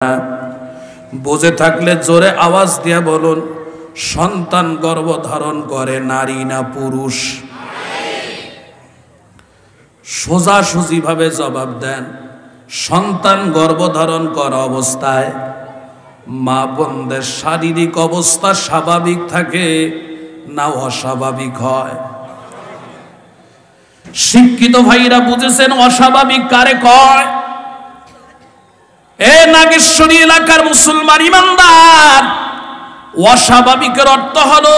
না। বুঝে থাকলে জোরে আওয়াজ দিয়া বলুন, সন্তান গর্ভধারণ করে নারী না পুরুষ? সোজাসুজি ভাবে জবাব দেন। সন্তান গর্ভধারণ করা অবস্থায় মা বোনদের শারীরিক অবস্থা স্বাভাবিক থাকে না অস্বাভাবিক হয়? শিক্ষিত ভাইরা বুঝেছেন অস্বাভাবিক কারে কয়? এ নাগেশ্বরী এলাকার মুসলমান ইমানদার, অস্বাভাবিকের অর্থ হলো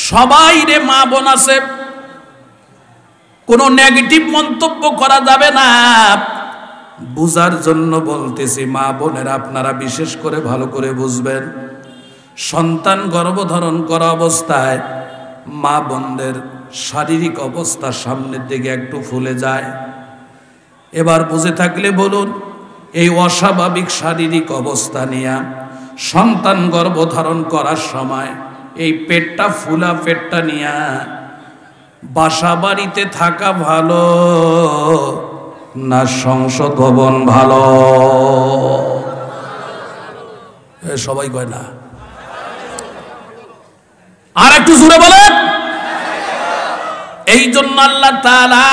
সবাই রে মা বোন আছে, কোনো নেগেটিভ মন্তব্য করা যাবে না। বুঝার জন্য বলতেছি, মা বোনেরা আপনারা বিশেষ করে ভালো করে বুঝবেন। সন্তান গর্ভধারণ করা অবস্থায় মা বোনদের শারীরিক অবস্থা সামনের দিকে একটু ফুলে যায়। এবার বুঝে থাকলে বলুন, এই অস্বাভাবিক শারীরিক অবস্থা নিয়ে সন্তান গর্ভধারণ করার সময় এই পেটটা ফুলা পেটটা নিয়ে বাসা বাড়িতে থাকা ভালো না সংসদ ভবন ভালো? সবাই কয় না, আর একটু জোরে বলেন। এই জন্য আল্লাহ তাআলা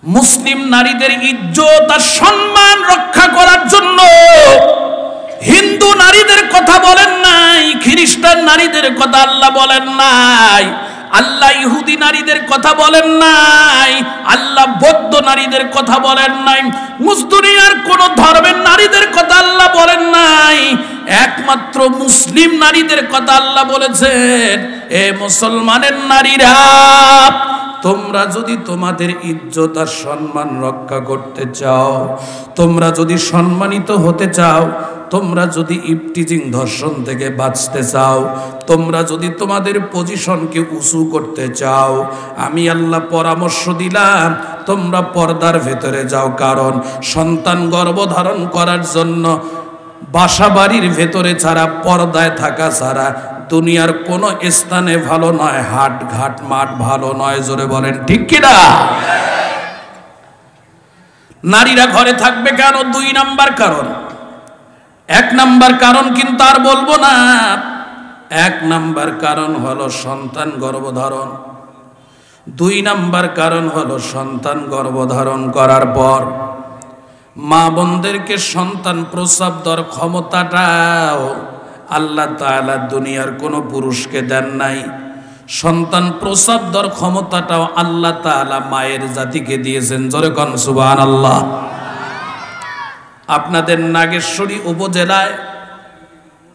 মুসলিম নারীদের ইজ্জত আর সম্মান রক্ষা করার জন্য হিন্দু নারীদের কথা বলেন নাই, খ্রিস্টান নারীদের কথা আল্লাহ বলেন নাই, আল্লাহ ইহুদি নারীদের কথা বলেন নাই, আল্লাহ বৌদ্ধ নারীদের কথা বলেন নাই, মুসলিমের কোন ধর্মের নারীদের কথা আল্লাহ বলেন নাই, একমাত্র মুসলিম নারীদের কথা আল্লাহ বলেছেন, এ মুসলমানের নারীরা, তোমরা যদি তোমাদের ইজ্জত আর সম্মান রক্ষা করতে চাও, তোমরা যদি সম্মানিত হতে চাও, তোমরা যদি ইফটিজিং ধর্ষণ থেকে বাঁচতে চাও, তোমরা যদি তোমাদের পজিশনকে উঁচু করতে চাও, আমি আল্লাহ পরামর্শ দিলাম তোমরা পর্দার ভেতরে যাও। কারণ সন্তান গর্ভধারণ করার জন্য বাসা বাড়ির ভেতরে ছাড়া, পর্দায় থাকা ছাড়া দুনিয়ার কোনো স্থানে ভালো নয়, হাট ঘাট মাঠ ভালো নয়। জোরে বলেন ঠিক কিনা? নারীরা ঘরে থাকবে কেন? দুই নাম্বার কারণ। এক নাম্বার কারণ কিন্তু আর বলবো না। এক নাম্বার কারণ হলো সন্তান গর্ভধারণ। দুই নাম্বার কারণ হলো সন্তান গর্ভধারণ করার পর মা বোনদেরকে সন্তান প্রসব দেওয়ার ক্ষমতাটাও আল্লাহ তাআলা দুনিয়ার কোনো পুরুষকে দেন নাই। সন্তান প্রসব দেওয়ার ক্ষমতাটাও আল্লাহ তাআলা মায়ের জাতিকে দিয়েছেন। জোরে কোন সুবহানাল্লাহ। আপনাদের নাগেশ্বরী উপজেলায়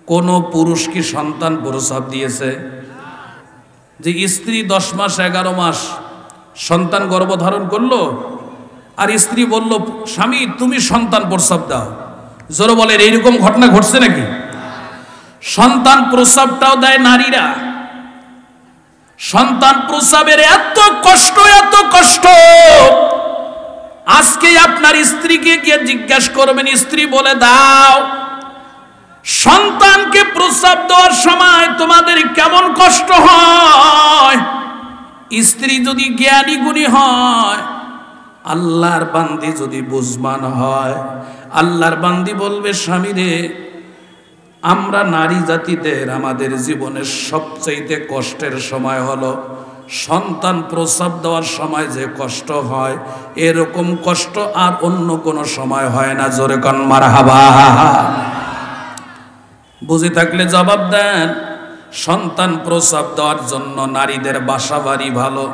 কোন পুরুষ কি সন্তান প্রসব দিয়েছে? যে স্ত্রী 10 মাস 11 মাস সন্তান গর্ভধারণ করলো, আর স্ত্রী বলল, স্বামী তুমি সন্তান প্রসব দাও। জোরে বলেন, এইরকম ঘটনা ঘটছে নাকি? সন্তান প্রসবটাও দেয় নারীরা। সন্তান প্রসবের এত কষ্ট, এত কষ্ট, আজকে আপনার স্ত্রীকে গিয়ে জিজ্ঞাসা করবেন, স্ত্রী বলে দাও সন্তানকে প্রসব দেওয়ার সময় তোমাদের কেমন কষ্ট হয়? স্ত্রী যদি জ্ঞানী গুণী হয়, আল্লাহর বান্দি যদি বুঝমান হয়, আল্লাহর বান্দি বলবে, স্বামী রে, আমরা নারী জাতিদের আমাদের জীবনের সবচেয়ে কষ্টের সময় হলো সন্তান প্রসব দেওয়ার সময় যে কষ্ট হয়, এরকম কষ্ট আর অন্য কোনো সময় হয় না। জোরে কোন মারহাবা। বুঝে থাকলে জবাব দেন। সন্তান প্রসব দেওয়ার জন্য নারীদের বাসা বাড়ি ভালো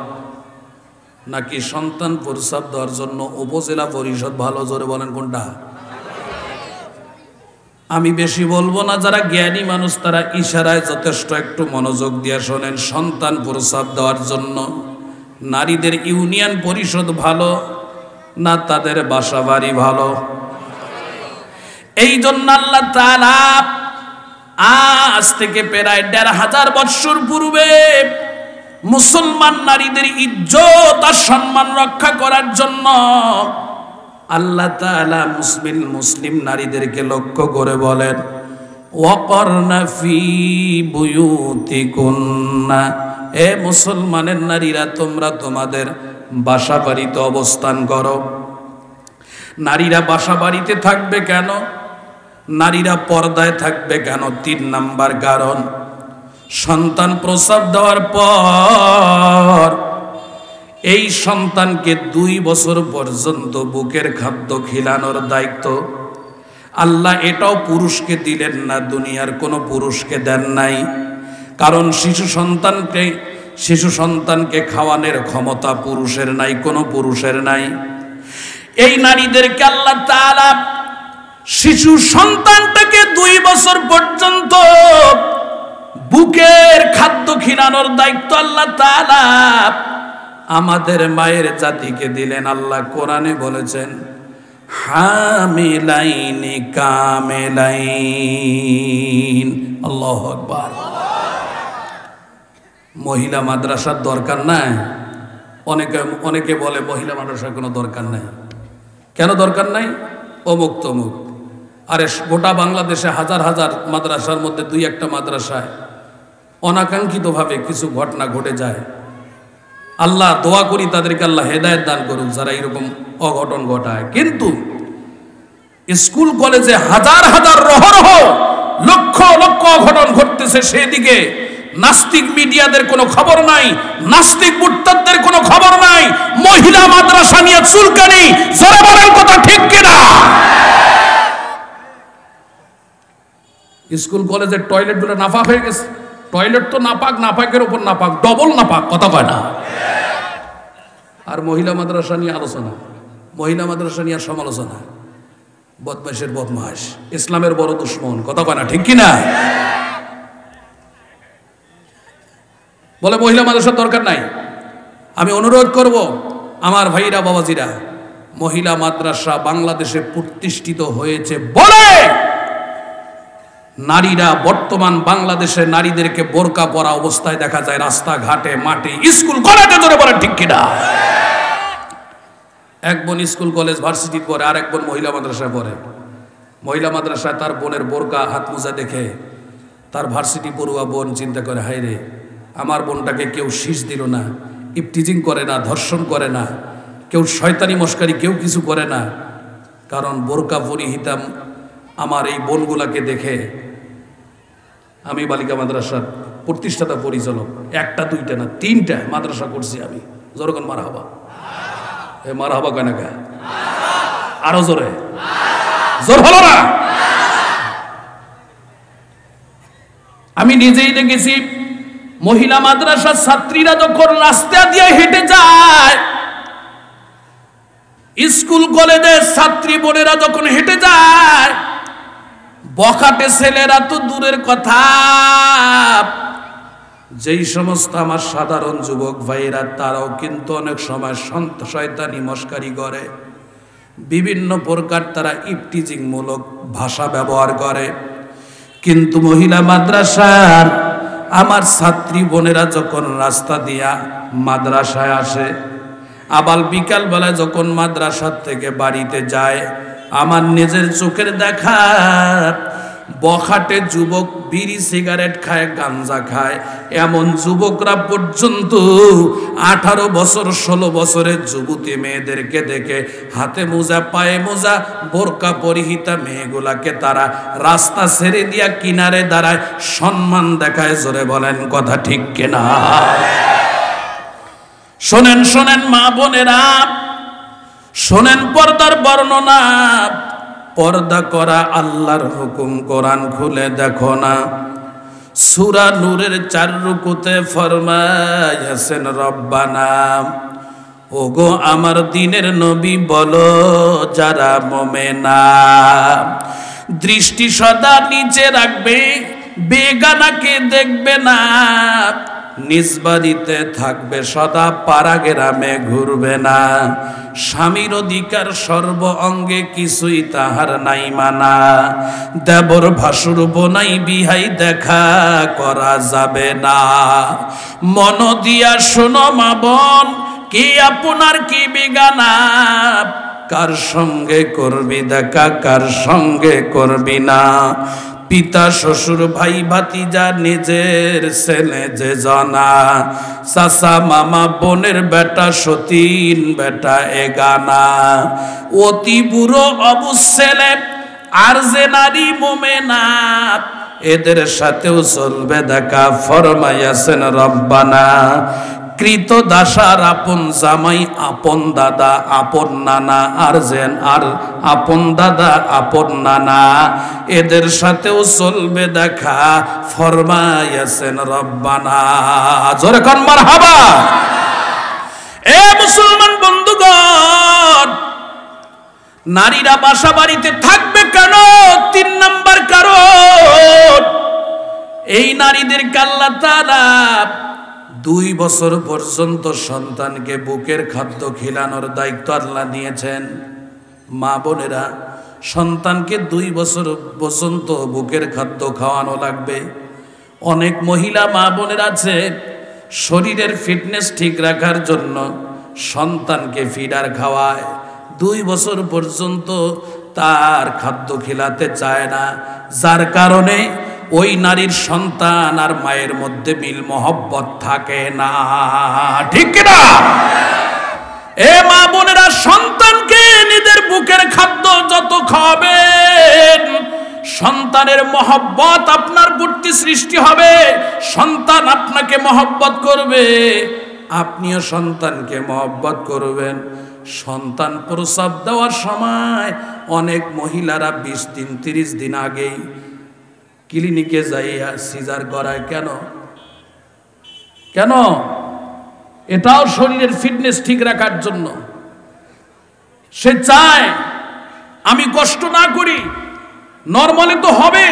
নাকি সন্তান প্রসব দেওয়ার জন্য উপজেলা পরিষদ ভালো? জোরে বলেন কোনটা? আমি বেশি বলবো না, যারা জ্ঞানী মানুষ তারা ইশারায় যথেষ্ট একটু মনোযোগ দিয়ে শোনেন। সন্তান প্রসব দেওয়ার জন্য নারীদের ইউনিয়ন পরিষদ ভালো না তাদের বাসা বাড়ি ভালো? এই জন্য আল্লাহ তাআলা আজ থেকে প্রায় ১৫০০ বছর পূর্বে মুসলমান নারীদের ইজ্জত আর সম্মান রক্ষা করার জন্য আল্লাহ তাআলা মুসলিম নারীদেরকে লক্ষ্য করে বলেন, ওয়াকরনা ফি বুয়ুতিকুন্না, এ মুসলমানের নারীরা তোমরা তোমাদের বাসা বাড়িতে অবস্থান করো। নারীরা বাসা বাড়িতে থাকবে কেন? নারীরা পর্দায় থাকবে কেন? 3 নাম্বার কারণ, সন্তান প্রসব দেওয়ার পর এই সন্তানকে 2 বছর পর্যন্ত বুকের খাদ্য খিলানোর দায়িত্ব আল্লাহ এটাও পুরুষকে দিলেন না, দুনিয়ার কোনো পুরুষকে দেন নাই। কারণ শিশু সন্তানকে খাওয়ানোর ক্ষমতা পুরুষের নাই, কোনো পুরুষের নাই। এই নারীদেরকে আল্লাহ তাআলা শিশু সন্তানটাকে 2 বছর পর্যন্ত বুকের খাদ্য খিলানোর দায়িত্ব আল্লাহ তাআলা আমাদের মায়ের জাতিকে দিলেন। আল্লাহ কোরআনে বলেছেন, হামিলাইনি কামিলাইন। আল্লাহু আকবার। মহিলা মাদ্রাসার দরকার নাই? অনেকে বলে মহিলা মাদ্রাসার কোনো দরকার নাই। কেন দরকার নাই? অমুক তমুক। আরে গোটা বাংলাদেশে হাজার হাজার মাদ্রাসার মধ্যে 2-1টা মাদ্রাসায় অনাকাঙ্ক্ষিতভাবে কিছু ঘটনা ঘটে যায়। আল্লাহ দোয়া করি তাদেরকে আল্লাহ হেদায়েত দান করুক যারা এরকম অঘটন ঘটায়। কিন্তু স্কুল কলেজে হাজার হাজার রহরহ লক্ষ লক্ষ অঘটন ঘটতেছে, সেদিকে নাস্তিক মিডিয়াদের কোনো খবর নাই, নাস্তিক মুরতাদদের কোনো খবর নাই। মহিলা মাদ্রাসা নিয়ে চুলকানি, যারা বলেন কথা ঠিক কিনা? স্কুল কলেজের টয়লেট গুলো নাপাক হয়ে গেছে। টয়লেট তো নাপাক, নাপাকের উপর নাপাক, ডবল নাপাক, কথা কয় না। আর মহিলা মাদ্রাসা নিয়ে আলোচনা, মহিলা মাদ্রাসা নিয়ে সমালোচনা, বদমাইশের বদমাস, ইসলামের বড় দুশ্মন, কথা কয় না ঠিক কিনা? বলে মহিলা মাদ্রাসার দরকার নাই। আমি অনুরোধ করব আমার ভাইরা বাবাজিরা, মহিলা মাদ্রাসা বাংলাদেশে প্রতিষ্ঠিত হয়েছে বলে নারীরা বর্তমান বাংলাদেশে নারীদেরকে বোরকা পরা অবস্থায় দেখা যায় রাস্তাঘাটে, মাঠে, স্কুল কলেজে, ধরে বলেন ঠিক কিনা? এক বোন স্কুল কলেজ ভার্সিটি পড়ে, আর এক বোন মহিলা মাদ্রাসায় পড়ে। মহিলা মাদ্রাসায় তার বোনের বোরকা হাত মোজা দেখে তার ভার্সিটি পড়ুয়া বোন চিন্তা করে, হায় রে, আমার বোনটাকে কেউ শীষ দিল না, ইফটিজিং করে না, ধর্ষণ করে না, কেউ শয়তানি মস্কারি কেউ কিছু করে না। কারণ বোরকা পরিহিতাম আমার এই বোনগুলাকে দেখে। আমি বালিকা মাদ্রাসার প্রতিষ্ঠাতা পরিচালক, 1টা 2টা না 3টা মাদ্রাসা করছি আমি। জোরকন মারা হবা, এ মারা হবা কেন? আরো জোরে, জোর হলো না? আমি নিজেই দেখেছি মহিলা মাদ্রাসার ছাত্রীরা যখন রাস্তা দিয়ে হেঁটে যায়, স্কুল কলেজের ছাত্রী বোনেরা যখন হেঁটে যায়, বখাটে ছেলেরা তো দূরের কথা, যেই সমস্ত আমার সাধারণ যুবক ভাইরা তারাও কিন্তু অনেক সময় শয়তানি মস্কারি করে, বিভিন্ন প্রকার তারা ইফটিজিং মূলক ভাষা ব্যবহার করে। কিন্তু মহিলা মাদ্রাসার আমার ছাত্রী বোনেরা যখন রাস্তা দিয়া মাদ্রাসায় আসে, আবার বিকাল বেলায় যখন মাদ্রাসার থেকে বাড়িতে যায়, আমার নিজের চোখের দেখা বখাটে যুবক বিড়ি সিগারেট খায়, গাঞ্জা খায়, এমন যুবকরা পর্যন্ত 18 বছর 16 বছরের যুবতী মেয়েদেরকে দেখে হাতে মোজা, পায়ে মোজা, বোরকা পরিহিতা মেয়েগুলাকে তারা রাস্তা ছেড়ে দিয়া কিনারে দাঁড়ায় সম্মান দেখায়। জোরে বলেন কথা ঠিক কিনা? শোনেন শোনেন মা বোনেরা, শোনেন পর্দার বর্ণনা। পর্দা করা আল্লাহর হুকুম, কোরআন খুলে দেখো না। সূরা নূরের 4 রুকুতে ফরমায়েছেন, রব্বানা, ওগো আমার দিনের নবী বলো যারা মুমিনা, দৃষ্টি সদা নিচে রাখবে, বেগানাকে দেখবে না, নিজ বাড়িতে থাকবে সদা, পাড়া গ্রামে ঘুরবে না, স্বামীর অধিকার সর্ব অঙ্গে কিছুই তাহার নাই মানা, দেবর ভাসুর বোনাই বিহাই দেখা করা যাবে না। মন দিয়া শোনো মা বোন, কি আপনার কি বেগানা, কার সঙ্গে করবি দেখা কার সঙ্গে করবি না, পিতা শ্বশুর ভাই ভাতিজা নিজের ছেলে যে জানা, চাচা মামা বোনের বেটা সতীন বেটা এগানা, অতি বুড়ো অবুজ ছেলে আর যে নারী মোমেনা, এদের সাথেও চলবে দেখা ফরমাইয়াছেন রব্বানা। কৃত দাসার আপন জামাই আপন দাদা আপন নানা, আর যেন আর আপন দাদা আপন নানা, এদের সাথেও চলবে দেখা ফরমাইয়াছেন রব্বানা। জোরে কোন মারহাবা। এ মুসলমান বন্ধুগণ, নারীরা বাসা বাড়িতে থাকবে কেন? 3 নাম্বার কারণ, এই নারীদেরকে আল্লাহ তাআলা 2 বছর পর্যন্ত সন্তানকে বুকের খাদ্য খিলানোর দায়িত্ব আল্লাহ নিয়েছেন। মা বোনেরা, সন্তানকে 2 বছর পর্যন্ত বুকের খাদ্য খাওয়ানো লাগবে। অনেক মহিলা মা বোনের আছে, শরীরের ফিটনেস ঠিক রাখার জন্য সন্তানকে ফিডার খাওয়ায়, 2 বছর পর্যন্ত তার খাদ্য খিলাতে চায় না, যার কারণে ওই নারীর সন্তান আর মায়ের মধ্যে মিল মহব্বত থাকে না। ঠিক কিনা? এ মা বোনেরা, সন্তানকে নিজের বুকের খাদ্য যত খাওয়াবেন, সন্তানের মহব্বত আপনার প্রতি সৃষ্টি হবে, সন্তান আপনাকে মহব্বত করবে, আপনিও সন্তানকে মহব্বত করবেন। সন্তান প্রসব দেওয়ার সময় অনেক মহিলারা 20 দিন 30 দিন আগেই ক্লিনিকে যাইয়া সিজার করায়। কেন? কেন? এটাও শরীরের ফিটনেস ঠিক রাখার জন্য। সে চায় আমি কষ্ট না করি, নরমালি তো হবে,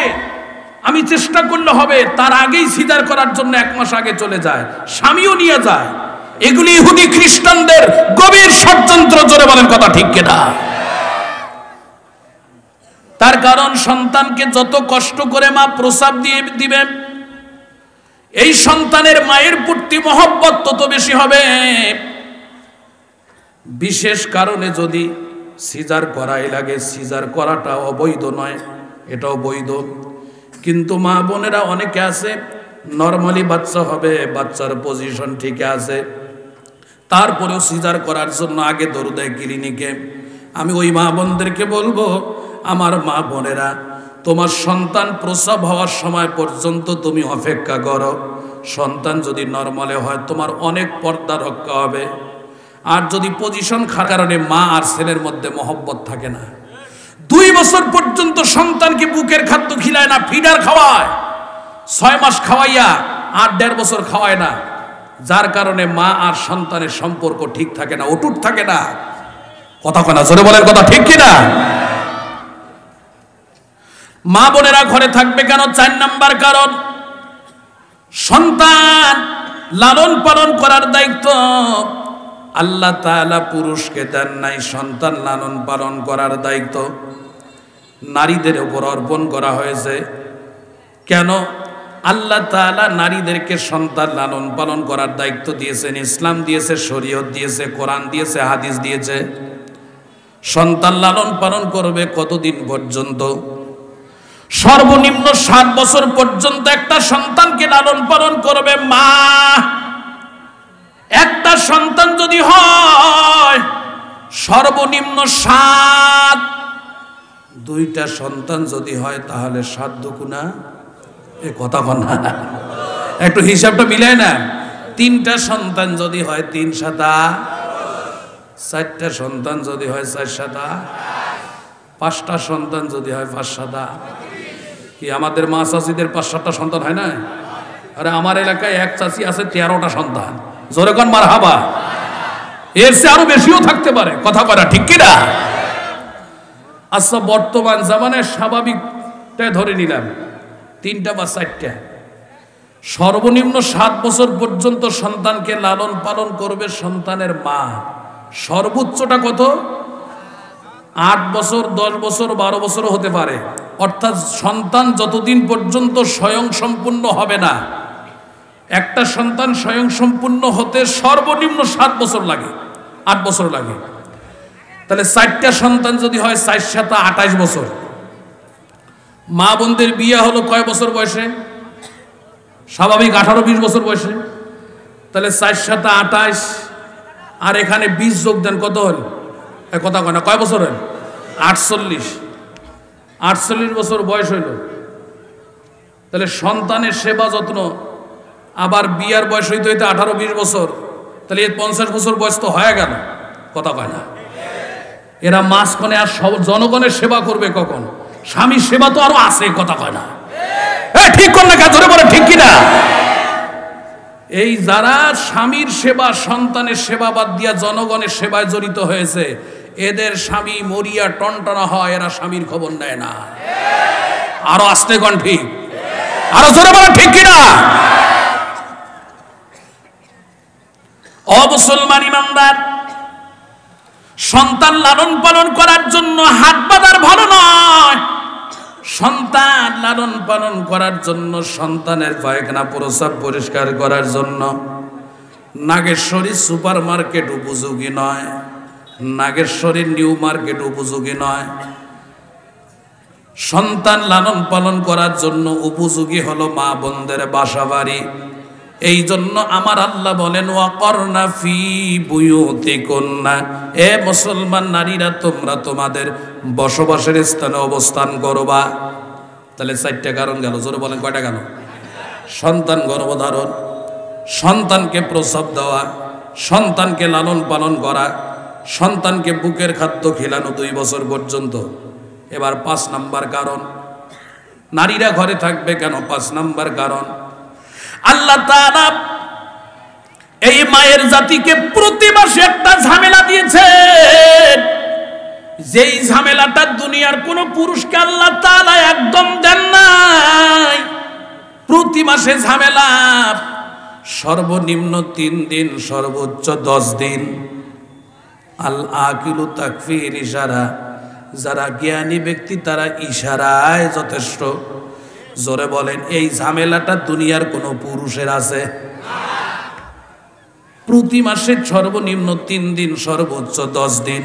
আমি চেষ্টা করলে হবে, তার আগেই সিজার করার জন্য 1 মাস আগে চলে যায়, স্বামীও নিয়ে যায়। এগুলি ইহুদি খ্রিস্টানদের গভীর ষড়যন্ত্র। জোরে বলেন কথা ঠিক কিনা? তার কারণ, সন্তানকে যত কষ্ট করে মা প্রসাব দিয়ে দিবে, এই সন্তানের মায়ের প্রতি মহব্বত তত বেশি হবে। বিশেষ কারণে যদি সিজার করাই লাগে, সিজার করাটা অবৈধ নয়, এটাও বৈধ। কিন্তু মা বোনেরা অনেকে আছে, নরমালি বাচ্চা হবে, বাচ্চার পজিশন ঠিক আছে, তারপরেও সিজার করার জন্য আগে দৌড় দেয় ক্লিনিকে। আমি ওই মা বোনদেরকে বলবো, আমার মা বোনেরা, তোমার সন্তান প্রসব হওয়ার সময় পর্যন্ত তুমি অপেক্ষা করো। সন্তান যদি নরমালে হয়, তোমার অনেক পর্দা রক্ষা হবে। আর যদি পজিশন খারাপ কারণে মা আর ছেলের মধ্যে মহব্বত থাকে না, 2 বছর পর্যন্ত সন্তানকে বুকের খাদ্য খিলায় না, ফিডার খাওয়ায়, 6 মাস খাওয়াইয়া 8-1.5 বছর খাওয়ায় না, যার কারণে মা আর সন্তানের সম্পর্ক ঠিক থাকে না, অটুট থাকে না। কথা কয় না? জোরে বলেন কথা ঠিক কিনা? মা বোনেরা ঘরে থাকবে কেন? 4 নাম্বার কারণ, সন্তান লালন পালন করার দায়িত্ব আল্লাহ তাআলা পুরুষকে দেন নাই, সন্তান লালন পালন করার দায়িত্ব নারীদের উপর অর্পণ করা হয়েছে। কেন? আল্লাহ তাআলা নারীদেরকে সন্তান লালন পালন করার দায়িত্ব দিয়েছেন। ইসলাম দিয়েছে, শরীয়ত দিয়েছে, কোরআন দিয়েছে, হাদিস দিয়েছে। সন্তান লালন পালন করবে কতদিন পর্যন্ত? সর্বনিম্ন 7 বছর পর্যন্ত একটা সন্তানকে লালন পালন করবে মা। একটা সন্তান যদি হয় সর্বনিম্ন 7, 2টা সন্তান যদি হয় তাহলে 7 দুগুণা, এ কথা বলা, একটু হিসাবটা মিলায় না। 3টা সন্তান যদি হয় 3 7, 4টা সন্তান যদি হয় 4 7, 5টা সন্তান যদি হয় 5 7। কি আমাদের মা চাচিদের 5-7টা সন্তান হয় না? আরে আমার এলাকায় এক চাচি আছে 13টা সন্তান। জোরে কোন মারহাবা। এর চেয়ে আরো বেশিও থাকতে পারে। কথা করা ঠিক কিনা? আচ্ছা, বর্তমান জামানায় স্বাভাবিকটা ধরে নিলাম 3টা বা 4টা, সর্বনিম্ন 7 বছর পর্যন্ত সন্তানকে লালন পালন করবে সন্তানের মা। সর্বোচ্চটা কত? 8 বছর, 10 বছর, 12 বছরও হতে পারে। অর্থাৎ সন্তান যতদিন পর্যন্ত স্বয়ং সম্পূর্ণ হবে না, একটা সন্তান স্বয়ং সম্পূর্ণ হতে সর্বনিম্ন 7 বছর লাগে, 8 বছর লাগে। তাহলে 4টা সন্তান যদি হয় 4 7 28 বছর, মা বোনদের বিয়ে হলো কয় বছর বয়সে? স্বাভাবিক 18-20 বছর বয়সে। তাহলে 4 × 7 = 28, আর এখানে 20 যোগ দেন, কত হল? কথা কয় না, কয় বছর হল? 48 বছর বয়স হইল। তাহলে সন্তানের সেবা যত্ন, আবার বিয়ার বয়স হইতে হইতে 18-20 বছর, তাহলে 50 বছর বয়স তো হয়ে গেল। কথা কয় না। এরা মাঝখানে আর সব জনগণের সেবা করবে কখন? স্বামীর সেবা তো আরো আছে। কথা কয় না। ঠিক কর না, ধরে বলে ঠিক কিনা? এই যারা স্বামীর সেবা, সন্তানের সেবা বাদ দিয়া জনগণের সেবায় জড়িত হয়েছে, এদের স্বামী মরিয়া টনটনা হয়, এরা স্বামীর খবর নেয় না। আরো আস্তে কোন ঠিক, আরো জোরে বলে ঠিক কিনা? অমুসলমান ইমানদার, সন্তান লালন পালন করার জন্য হাট বাজার ভালো নয়। সন্তান লালন পালন করার জন্য, সন্তানের পায়খানা প্রস্রাব পরিষ্কার করার জন্য নাগেশ্বরী সুপার মার্কেট উপযোগী নয়, নাগেশ্বরী নিউ মার্কেট উপযোগী নয়। সন্তান লালন পালন করার জন্য উপযোগী হলো মা বোনদের বাসা বাড়ি। এই জন্য আমার আল্লাহ বলেন, ওয়াকরনা ফি বুয়ুতিকুন্না, এ মুসলমান নারীরা তোমরা তোমাদের বসবাসের স্থানে অবস্থান করবা। তাহলে 4টা কারণ গেল। জোরে বলেন, কয়টা গেল? সন্তান গর্ভধারণ, সন্তানকে প্রসব দেওয়া, সন্তানকে লালন পালন করা, সন্তানকে বুকের খাদ্য খিলানো 2 বছর পর্যন্ত। এবার 5 নাম্বার কারণ, নারীরা ঘরে থাকবে কেন? 5 নাম্বার কারণ, আল্লাহ তাআলা এই মায়ের জাতিকে প্রতি মাসে একটা ঝামেলা দিয়েছেন, যেই ঝামেলাটা দুনিয়ার কোন পুরুষকে আল্লাহ তাআলা একদম দেন নাই। প্রতি মাসে ঝামেলা, সর্বনিম্ন 3 দিন, সর্বোচ্চ 10 দিন। আল আকিলু তাকফির ইশারা, যারা জ্ঞানী ব্যক্তি তারা ইশারায় যথেষ্ট। জোরে বলেন, এই ঝামেলাটা দুনিয়ার কোন পুরুষের আছে? প্রতি মাসে সর্বনিম্ন 3 দিন, সর্বোচ্চ 10 দিন।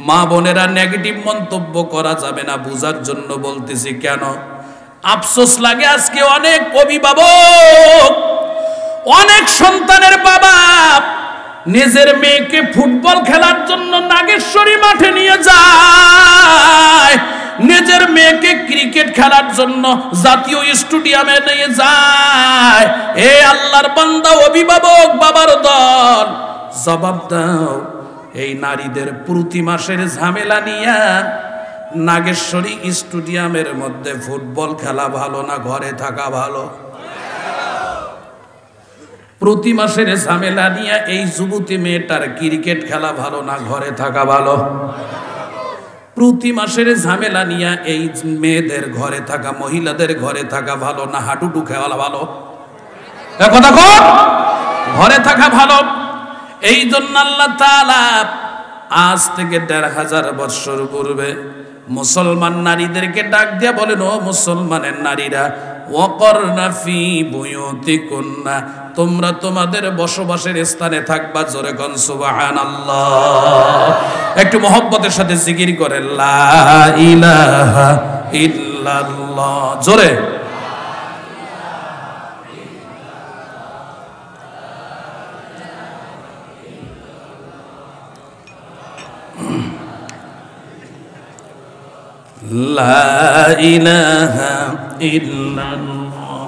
মা বোনেরা, নেগেটিভ মন্তব্য করা যাবে না, বুঝার জন্য বলতেছি। কেন আফসোস লাগে, আজকে অনেক অভিভাবক, অনেক সন্তানের বাবা নিজের মেয়েকে ফুটবল খেলার জন্য নাগেশ্বরী মাঠে নিয়ে যায়, নিজের মেয়েকে ক্রিকেট খেলার জন্য জাতীয় স্টেডিয়ামে নিয়ে যায়। এ আল্লাহর বান্দা, অভিভাবক, বাবার দল, জবাব দাও। এই নারীদের প্রতি মাসের ঝামেলা নিয়ে নাগেশ্বরী স্টেডিয়ামের মধ্যে ফুটবল খেলা ভালো না ঘরে থাকা ভালো? প্রতি মাসের ঝামেলা নিয়ে এই যুবতী মেয়েটার ক্রিকেট খেলা ভালো না ঘরে থাকা ভালো? প্রতি মাসের ঝামেলা নিয়ে এই মেয়েদের ঘরে থাকা, মহিলাদের ঘরে থাকা ভালো না হাডুডু খেলা ভালো? কথা কর, ঘরে থাকা ভালো। এই জন্য আল্লাহ তাআলা আজ থেকে 1500 বছর পূর্বে মুসলমান নারীদেরকে ডাক দিয়া বলেন, ও মুসলমানের নারীরা, ওয়াকরনা ফি বুয়ুতিকুন্না, তোমরা তোমাদের বসবাসের স্থানে থাকবা। জোরে কোন সুবহানাল্লাহ। একটু মহব্বতের সাথে জিকির করে, লা ইলাহা ইল্লাল্লাহ। জোরে, লা ইলাহা ইল্লাল্লাহ।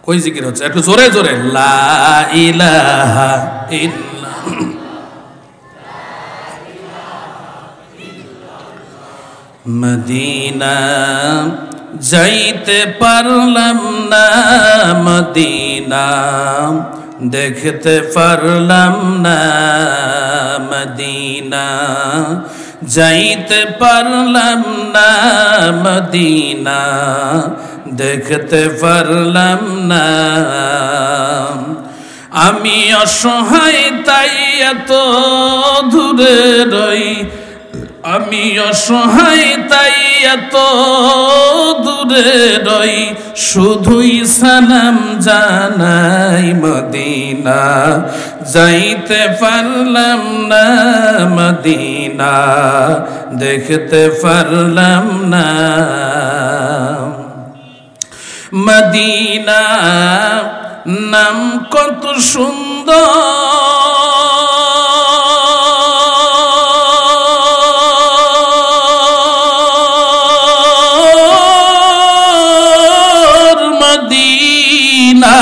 কই জিকির হচ্ছে? একটু জোরে জোরে, লা ইলাহা ইল্লাল্লাহ। মদিনা যাইতে পারলাম না, মদিনা দেখতে পারলাম না, মদিনা যাইতে পারলাম না, মদিনা দেখতে পারলাম না। আমি অসহায় তাই এত দূরে রই, আমি অসহায় তাই এত দূরে রই, শুধুই সালাম জানাই মদিনা, যাইতে পারলাম না মদিনা, দেখতে পারলাম না মদিনা। নাম কত সুন্দর মদিনা,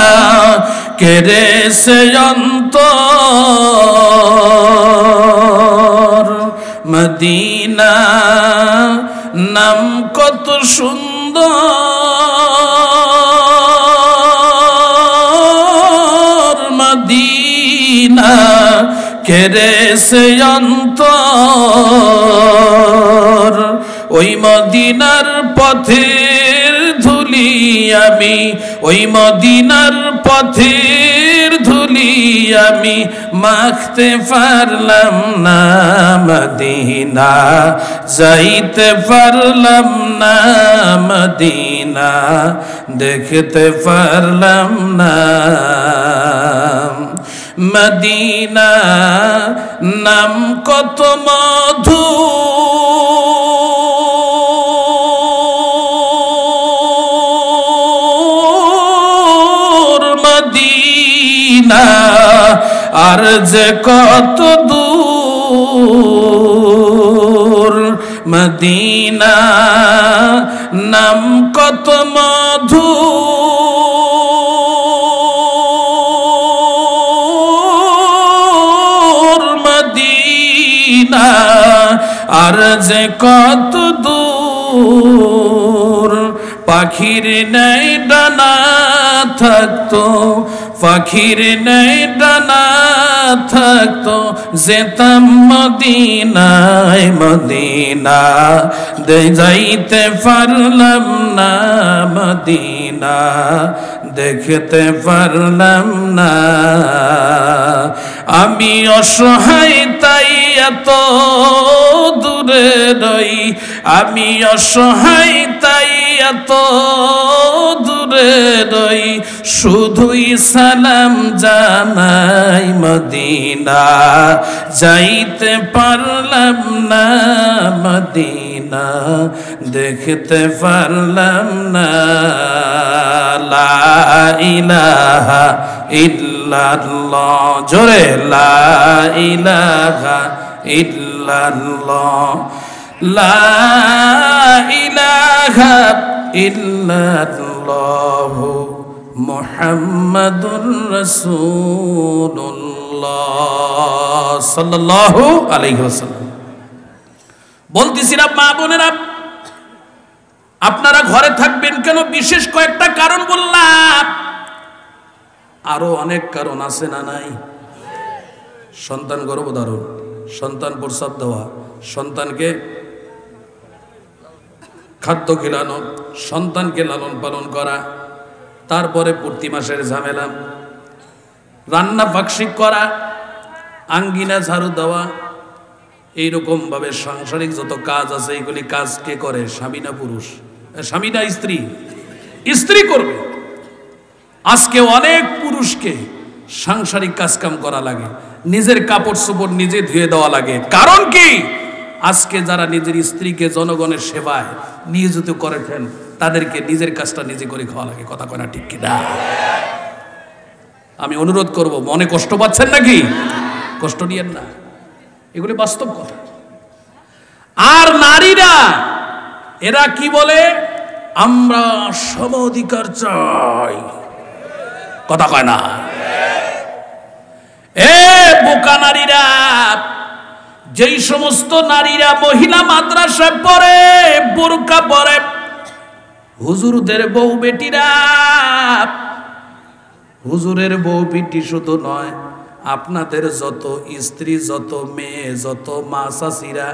কেড়ে সে অন্তর মদিনা। নাম কত সুন্দর মদিনা, কেড়ে সে অন্তর। ওই মদিনার পথের ধুলি আমি, ওই মদিনার পথের ধুলি আমি, মাখতে পারলাম না মদিনা, যাইতে পারলাম না মদিনা, দেখতে পারলাম না মদিনা। নাম কত মধু মদিনা, আর যে কত দূর মদিনা। নাম কত মধু মদিনা, আর যে কত দূর। পাখির নেই ডানা থাকতো, পাখির নেই ডানা থাকতো, যেতাম মদিনায় মদিনা, যাইতে পারলাম না মদিনা, দেখতে পারলাম না। আমি অসহায় তাই এত দূরে রই, আমি অসহায় তাই এত দূরে রই, শুধুই সালাম জানাই মদিনা, যাইতে পারলাম না মদিনা, দেখতে পারলাম না। লা ইলাহা ইল্লাল্লাহ, জোরে লা ইলাহা ইল্লাল্লাহ, লা ইলাহা ইল্লাল্লাহ, মুহাম্মাদুর রাসূলুল্লাহ সাল্লাল্লাহু আলাইহি ওয়াসাল্লাম। বলতেছিলাম মা বোনেরা, আপনারা ঘরে থাকবেন কেন? বিশেষ কয়েকটা কারণ বললাম, আরো অনেক কারণ আছে না নাই? সন্তান গর্ভধারণ, সন্তান প্রস্রাব দেওয়া, সন্তানকে খাদ্য খিলানো, সন্তানকে লালন পালন করা, তারপরে প্রতি মাসের ঝামেলা, রান্না বাক্সিক করা, আঙ্গিনা ঝাড়ু দেওয়া, এইরকম ভাবে সাংসারিক যত কাজ আছে এগুলি কাজ কে করে? স্বামী না পুরুষ? স্বামী না স্ত্রী? স্ত্রী করবে। আজকে অনেক পুরুষকে সাংসারিক কাজকাম করা লাগে, নিজের কাপড় চোপড় নিজে ধুয়ে দেওয়া লাগে। কারণ কি? আজকে যারা নিজের স্ত্রীকে জনগণের সেবায় নিয়োজিত করেছেন, তাদেরকে নিজের কাজটা নিজে করে খাওয়া লাগে। কথা কয় না ঠিক কিনা? আমি অনুরোধ করব, মনে কষ্ট পাচ্ছেন নাকি? কষ্ট নিয়েন না, এগুলি বাস্তব কথা। আর নারীরা এরা কি বলে? আমরা সম অধিকার চাই। কথা কয় না? এ বোকা নারীরা, যেই সমস্ত নারীরা মহিলা মাদ্রাসায় পড়ে, বোরকা পরে, হুজুরদের বউ বেটিরা, হুজুরের বউ বেটি শুধু নয়, আপনাদের যত স্ত্রী, যত মেয়ে, যত মা চাচিরা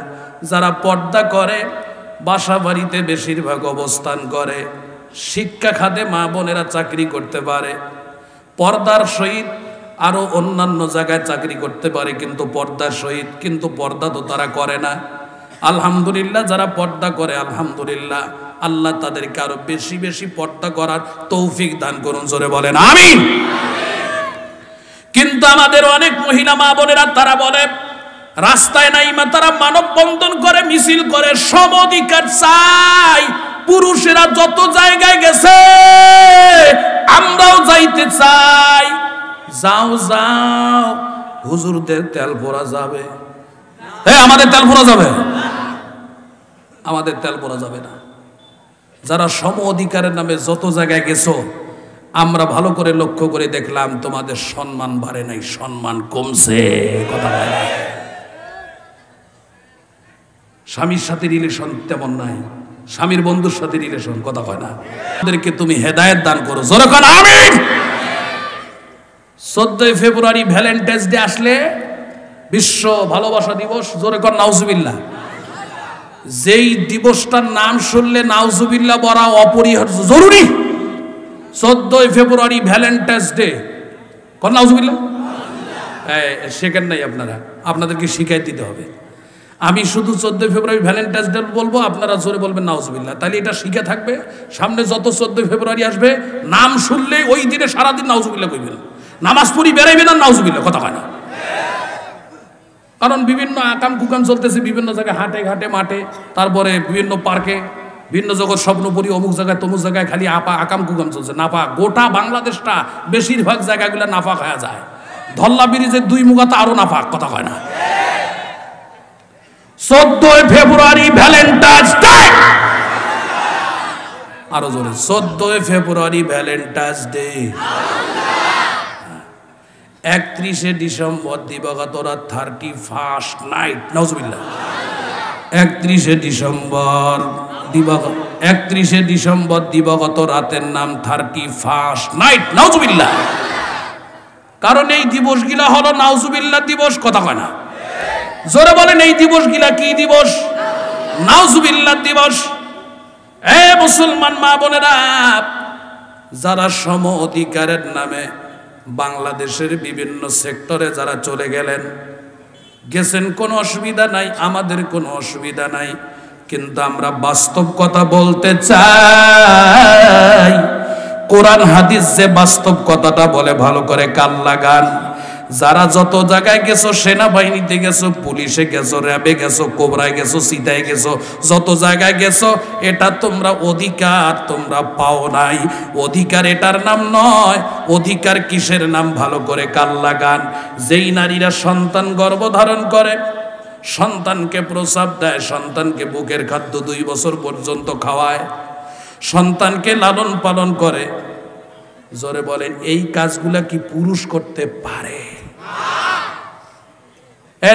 যারা পর্দা করে, বাসা বাড়িতে বেশিরভাগ অবস্থান করে, শিক্ষা খাতে মা বোনেরা চাকরি করতে পারে, পর্দার সহিত আরো অন্যান্য জায়গায় চাকরি করতে পারে, কিন্তু পর্দার সহিত, কিন্তু পর্দা তো তারা করে না। আলহামদুলিল্লাহ যারা পর্দা করে আলহামদুলিল্লাহ, আল্লাহ তাদেরকে আরো বেশি বেশি পর্দা করার তৌফিক দান করুন, জোরে বলেন আমিন। কিন্তু আমাদের অনেক মহিলা মা বোনেরা তারা বলে রাস্তায় নাইমা তারা মানববন্ধন করে, মিছিল করে, সম অধিকার চাই। পুরুষেরা যত জায়গায় গেছে আমরাও যাইতে চাই। যাও যাও, হুজুরদের তেল ভরা যাবে, আমাদের তেল ভরা যাবে? আমাদের তেল ভরা যাবে না। যারা সম অধিকারের নামে যত জায়গায় গেছো, আমরা ভালো করে লক্ষ্য করে দেখলাম তোমাদের সম্মান বাড়ে নাই, সম্মান কমছে। কথা বলে না, স্বামীর সাথে রিলেশন তেমন নাই, স্বামীর বন্ধুর সাথে রিলেশন, কথা কয় না। ওদেরকে তুমি হেদায়েত দান করো, জোরে কোন আমিন। 14 ফেব্রুয়ারি ভ্যালেন্টাইন্স ডে আসলে বিশ্ব ভালোবাসা দিবস, জোরে কোন নাউজুবিল্লাহ। যেই দিবসটার নাম শুনলে নাউজুবিল্লাহ বলা অপরিহার্য, জরুরি। 14 ফেব্রুয়ারি ভ্যালেন্টাইন্স ডে, কোন নাউজুবিল্লাহ। শেখেন নাই আপনারা, আপনাদেরকে শিখাই দিতে হবে। আমি শুধু 14 ফেব্রুয়ারি ভ্যালেন্টাইন্স ডে বলবো, আপনারা জোরে বলবেন নাউজুবিল্লাহ, তাহলে এটা শিখে থাকবে। সামনে যত 14 ফেব্রুয়ারি আসবে নাম শুনলে ওই দিনে সারাদিন নাউজুবিল্লাহ কইবেন, নামাজ পড়ি বেরাইবেন আর নাউজুবিল্লাহ, কথা হয় না। কারণ বিভিন্ন আকাম কুকাম চলতেছে বিভিন্ন জায়গায়, হাটে ঘাটে মাঠে, তারপরে বিভিন্ন পার্কে, ভিন্ন জগৎ স্বপ্নপুরী, অমুক জায়গায় তমুক জায়গায় খালি আকাম কুকাম চলছে। নাফা গোটা বাংলাদেশটা বেশিরভাগ জায়গাগুলো নাফা খাওয়া যায়। ধল্লা ব্রিজের 2 মুগাতে আরো নাফা, কথা হয় না। 14 ফেব্রুয়ারি ভ্যালেন্টাইন্স ডে, আরো জোরে 14 ফেব্রুয়ারি ভ্যালেন্টাইন্স ডে। 31 ডিসেম্বর দিবাগত রাত 31st নাইট, নাউজুবিল্লাহ। 31 ডিসেম্বর দিবাগত রাতের নাম 31st নাইট, নাউজুবিল্লাহ। কারণ এই দিবসগুলা হলো নাউজুবিল্লাহ দিবস, কথা কয় না। জোরে বলেন এই দিবসগুলা কি দিবস? নাউজুবিল্লাহ দিবস। মুসলমান মা বোনেরা, যারা সম অধিকারের নামে বাংলাদেশের বিভিন্ন সেক্টরে যারা চলে গেছেন, কোনো অসুবিধা নাই, আমাদের কোনো অসুবিধা নাই। কিন্তু আমরা বাস্তব কথা বলতে চাই। কোরআন হাদিস যে বাস্তব কথাটা বলে ভালো করে কান লাগান। যারা যত জায়গায় গেছো, সেনাবাহিনীতে গেছো, পুলিশে গেছো, র্যাবে গেছো, কোবরায় গেছো, সিতায় গেছো, যত জায়গায় গেছো, এটা তোমরা অধিকার তোমরা পাও নাই। অধিকার এটার নাম নয়। অধিকার কিসের নাম? ভালো করে কান লাগান। যেই নারীরা সন্তান গর্ভধারণ করে, সন্তানকে প্রসাব দেয়, সন্তানকে বুকের খাদ্য 2 বছর পর্যন্ত খাওয়ায়, সন্তানকে লালন পালন করে, জোরে বলেন এই কাজগুলা কি পুরুষ করতে পারে?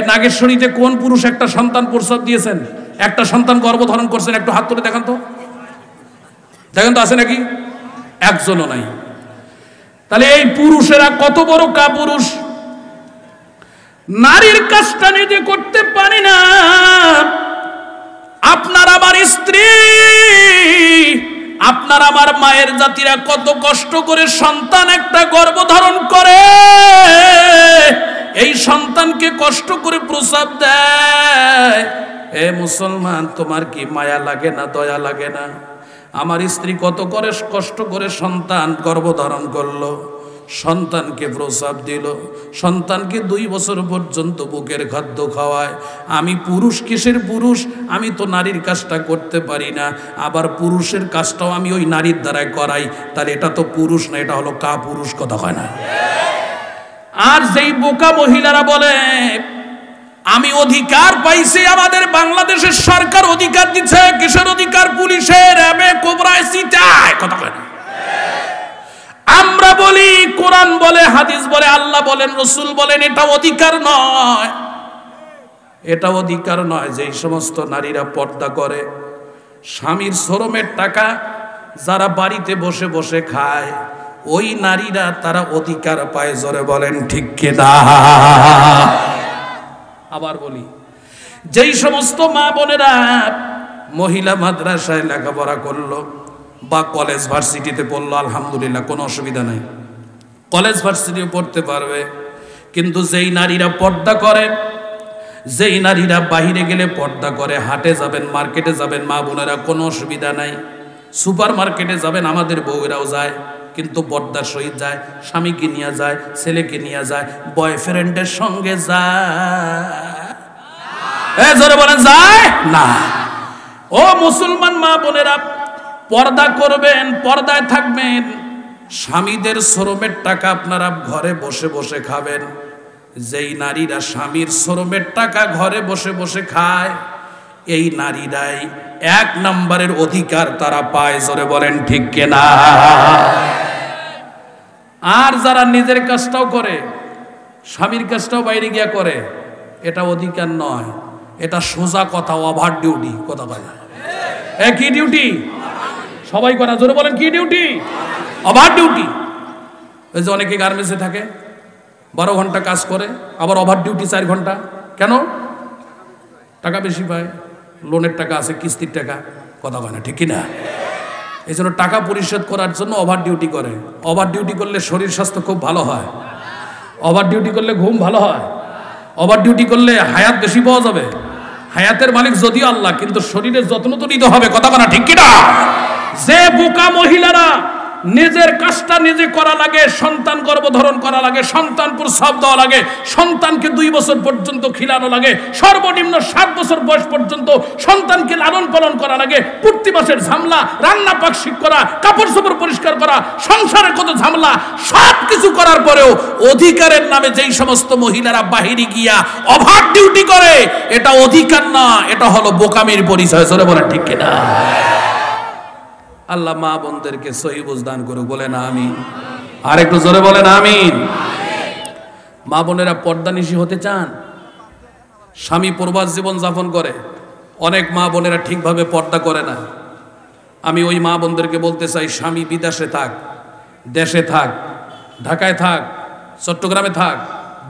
নাগেশ্বরীতে কোন পুরুষ একটা সন্তান প্রসব দিয়েছেন, একটা সন্তান গর্ভধারণ করছেন? একটু হাত তুলে দেখান তো, দেখেন তো আছে নাকি? একজনও নাই। তাহলে এই পুরুষেরা কত বড় কাপুরুষ। নারীর কাজটা নিজে করতে পারি না। আপনার আমার স্ত্রী, আপনার আমার মায়ের জাতিরা কত কষ্ট করে সন্তান একটা গর্ভধারণ করে, এই সন্তানকে কষ্ট করে প্রসব দেয়। মুসলমান, তোমার কি মায়া লাগে না, দয়া লাগে না? আমার স্ত্রী কত করে কষ্ট করে সন্তান গর্ভধারণ করলো, সন্তানকে প্রসব দিল, সন্তানকে 2 বছর পর্যন্ত বুকের খাদ্য খাওয়ায়। আমি পুরুষ, কিসের পুরুষ? আমি তো নারীর কাজটা করতে পারি না, আবার পুরুষের কাজটাও আমি ওই নারীর দ্বারাই করাই। তাহলে এটা তো পুরুষ না, এটা হলো কাপুরুষ, কথা হয় না। আর যেই বোকা মহিলারা বলে আমি অধিকার পাইছি, আমাদের বাংলাদেশের সরকার অধিকার দিচ্ছে, কিসের অধিকার? পুলিশের, র্যাবে, কোবরায়, সিটায়, কথা হয় না। আমরা বলি কোরআন বলে, হাদিস বলে, আল্লাহ বলেন, রসুল বলেন, এটা অধিকার নয়। এটা অধিকার নয়। যেই সমস্ত নারীরা পর্দা করে, স্বামীর শ্রমের টাকা যারা বাড়িতে বসে বসে খায়, ওই নারীরা তারা অধিকার পায়, জোরে বলেন ঠিক কিনা? আবার বলি, যেই সমস্ত মা বোনেরা মহিলা মাদ্রাসায় লেখাপড়া করলো বা কলেজ ভার্সিটিতে পড়লো, আলহামদুলিল্লাহ কোনো অসুবিধা নাই, কলেজ ভার্সিটিও পড়তে পারবে। কিন্তু যেই নারীরা পর্দা করে, যেই নারীরা বাহিরে গেলে পর্দা করে, হাটে যাবেন, মার্কেটে যাবেন, মা বোনেরা কোনো অসুবিধা নাই, সুপার মার্কেটে যাবেন, আমাদের বউয়েরাও যায়, কিন্তু পর্দার সহিত যায়, স্বামীকে নিয়ে যায়, ছেলেকে নিয়ে যায়, বয়ফ্রেন্ডের সঙ্গে যায়, জোরে বলেন যায় না। ও মুসলমান মা বোনেরা, পর্দা করবেন, পর্দায় থাকবেন। স্বামীদের শ্রমের টাকা আপনারা ঘরে বসে বসে খাবেন। যেই নারীরা স্বামীর শ্রমের টাকা ঘরে বসে বসে খায়, এই নারীরাই 1 নম্বরের অধিকার তারা পায়। জোরে বলেন ঠিক কিনা? আর যারা নিজের কাজটাও করে, স্বামীর কাজটাও বাইরে গিয়া করে, এটা অধিকার নয়, এটা সোজা কথা, ওভার ডিউটি। কথা বলে কি ডিউটি? সবাই করে, জোরে বলেন কি ডিউটি? Over duty. ওই যে অনেকে গার্মেন্টসে থাকে, 12 ঘন্টা কাজ করে, আবার ওভার ডিউটি 4 ঘন্টা। কেন? টাকা বেশি পায়, লোনের টাকা আছে, কিস্তির টাকা। কথা বলে না ঠিক কিনা? এই জন্য টাকা পরিশোধ করার জন্য ওভার ডিউটি করে। ওভার ডিউটি করলে শরীর স্বাস্থ্য খুব ভালো হয়, ওভার ডিউটি করলে ঘুম ভালো হয়, ওভার ডিউটি করলে হায়াত বেশি পাওয়া যাবে। হায়াতের মালিক যদিও আল্লাহ, কিন্তু শরীরের যত্ন তো নিতে হবে। কথা বলে না ঠিক কিনা? যে বোকা মহিলারা নিজের কাজটা নিজে করা লাগে, সন্তান গর্ভধারণ করা লাগে, সন্তান প্রসব দেওয়া লাগে, সন্তানকে 2 বছর পর্যন্ত খিলানো লাগে, সর্বনিম্ন 7 বছর বয়স পর্যন্ত সন্তানকে লালন পালন করা লাগে, প্রতি মাসের ঝামেলা, রান্না পাক শিখ করা, কাপড় চোপড় পরিষ্কার করা, সংসারে কত ঝামেলা, সব কিছু করার পরেও অধিকারের নামে যেই সমস্ত মহিলারা বাহিরে গিয়া ওভার ডিউটি করে, এটা অধিকার না, এটা হলো বোকামির পরিচয়। জোরে বলেন ঠিক কিনা? আল্লাহ মা বোনদেরকে সহি বুঝ দান করুক, বলেন আমিন। আর একটু জোরে বলেন আমিন। মা বোনেরা পর্দানিশী হতে চান? স্বামী প্রবাস জীবন যাপন করে, অনেক মা বোনেরা ঠিকভাবে পর্দা করে না। আমি ওই মা বোনদেরকে বলতে চাই, স্বামী বিদেশে থাক, দেশে থাক, ঢাকায় থাক, চট্টগ্রামে থাক,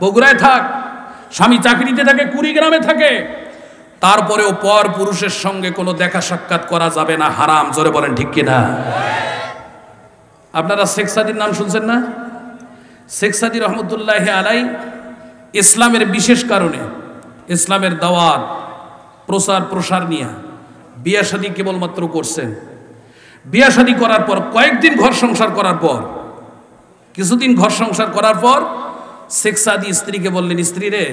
বগুড়ায় থাক, স্বামী চাকরিতে থাকে, কুড়িগ্রামে থাকে, তারপরেও পর পুরুষের সঙ্গে কোনো দেখা সাক্ষাৎ করা যাবে না, হারাম। জোরে বলেন ঠিক কিনা? আপনারা শেখ সাদির নাম শুনছেন না? শেখ সাদি রহমতুল্লাহ আলাই ইসলামের বিশেষ কারণে, ইসলামের দাওয়াত প্রচার প্রসার নিয়ে বিয়া শাদী কেবলমাত্র করছেন। বিয়া শাদী করার পর কয়েকদিন ঘর সংসার করার পর, কিছুদিন ঘর সংসার করার পর শেখ সাদি স্ত্রীকে বললেন, স্ত্রী রে,